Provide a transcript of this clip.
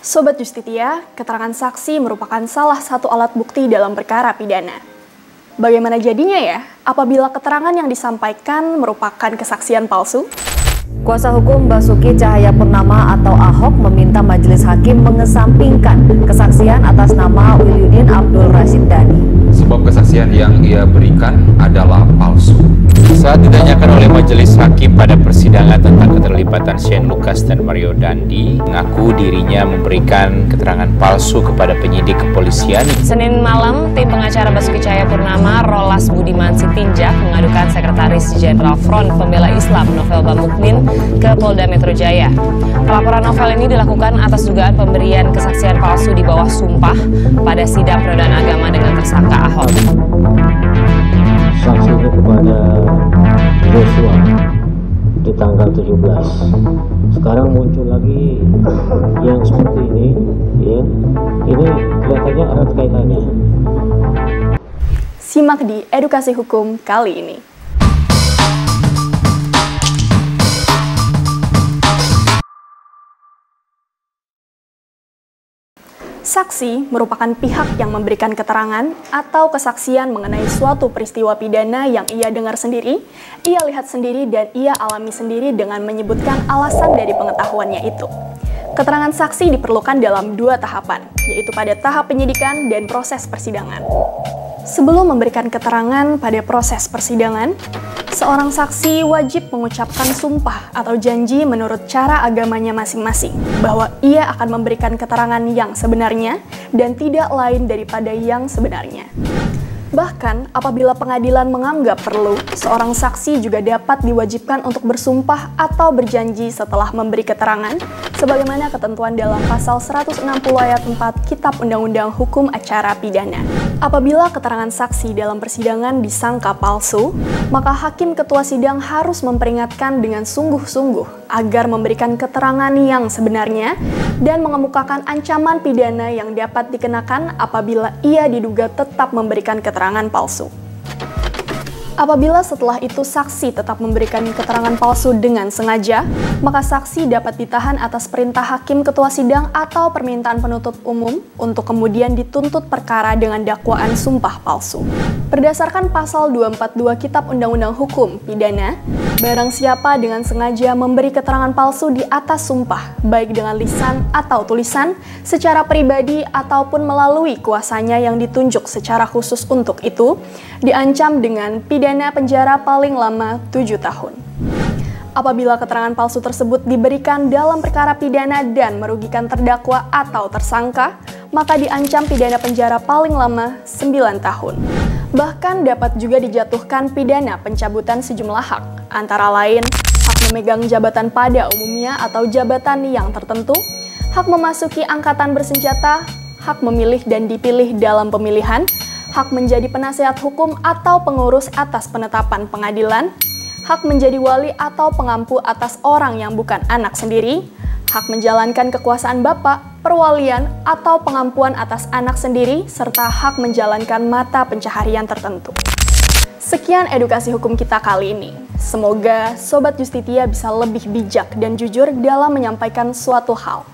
Sobat Justitia, keterangan saksi merupakan salah satu alat bukti dalam perkara pidana. Bagaimana jadinya ya apabila keterangan yang disampaikan merupakan kesaksian palsu? Kuasa hukum Basuki Cahayapurnama atau Ahok meminta majelis hakim mengesampingkan kesaksian atas nama Wiliudin Abdul Rashid Dhani. Sebab kesaksian yang ia berikan adalah palsu. Saat ditanyakan oleh majelis hakim pada persidangan tentang keterlibatan Shane Lucas dan Mario Dandi, mengaku dirinya memberikan keterangan palsu kepada penyidik kepolisian. Senin malam, tim pengacara Basuki Cahayapurnama, Rolas Budiman Sitinjak, mengadukan Sekretaris Jenderal Front Pembela Islam Novel Bamukmin ke Polda Metro Jaya. Pelaporan Novel ini dilakukan atas dugaan pemberian kesaksian palsu di bawah sumpah pada sidang penodaan agama dengan tersangka Ahok. Saksinya kepada Joshua di tanggal 17. Sekarang muncul lagi yang seperti ini, ya. Ini kelihatannya erat kaitannya. Simak di Edukasi Hukum kali ini. Saksi merupakan pihak yang memberikan keterangan atau kesaksian mengenai suatu peristiwa pidana yang ia dengar sendiri, ia lihat sendiri, dan ia alami sendiri dengan menyebutkan alasan dari pengetahuannya itu. Keterangan saksi diperlukan dalam dua tahapan, yaitu pada tahap penyidikan dan proses persidangan. Sebelum memberikan keterangan pada proses persidangan, seorang saksi wajib mengucapkan sumpah atau janji menurut cara agamanya masing-masing bahwa ia akan memberikan keterangan yang sebenarnya dan tidak lain daripada yang sebenarnya. Bahkan, apabila pengadilan menganggap perlu, seorang saksi juga dapat diwajibkan untuk bersumpah atau berjanji setelah memberi keterangan, sebagaimana ketentuan dalam pasal 160 ayat 4 Kitab Undang-Undang Hukum Acara Pidana. Apabila keterangan saksi dalam persidangan disangka palsu, maka hakim ketua sidang harus memperingatkan dengan sungguh-sungguh agar memberikan keterangan yang sebenarnya dan mengemukakan ancaman pidana yang dapat dikenakan apabila ia diduga tetap memberikan keterangan palsu. Apabila setelah itu saksi tetap memberikan keterangan palsu dengan sengaja, maka saksi dapat ditahan atas perintah hakim ketua sidang atau permintaan penuntut umum untuk kemudian dituntut perkara dengan dakwaan sumpah palsu. Berdasarkan pasal 242 Kitab Undang-Undang Hukum Pidana, barang siapa dengan sengaja memberi keterangan palsu di atas sumpah, baik dengan lisan atau tulisan, secara pribadi ataupun melalui kuasanya yang ditunjuk secara khusus untuk itu, diancam dengan pidana penjara paling lama 7 tahun. Apabila keterangan palsu tersebut diberikan dalam perkara pidana dan merugikan terdakwa atau tersangka, maka diancam pidana penjara paling lama 9 tahun. Bahkan dapat juga dijatuhkan pidana pencabutan sejumlah hak, antara lain hak memegang jabatan pada umumnya atau jabatan yang tertentu, hak memasuki angkatan bersenjata, hak memilih dan dipilih dalam pemilihan, hak menjadi penasehat hukum atau pengurus atas penetapan pengadilan, hak menjadi wali atau pengampu atas orang yang bukan anak sendiri, hak menjalankan kekuasaan bapak, perwalian, atau pengampuan atas anak sendiri, serta hak menjalankan mata pencaharian tertentu. Sekian edukasi hukum kita kali ini. Semoga Sobat Justitia bisa lebih bijak dan jujur dalam menyampaikan suatu hal.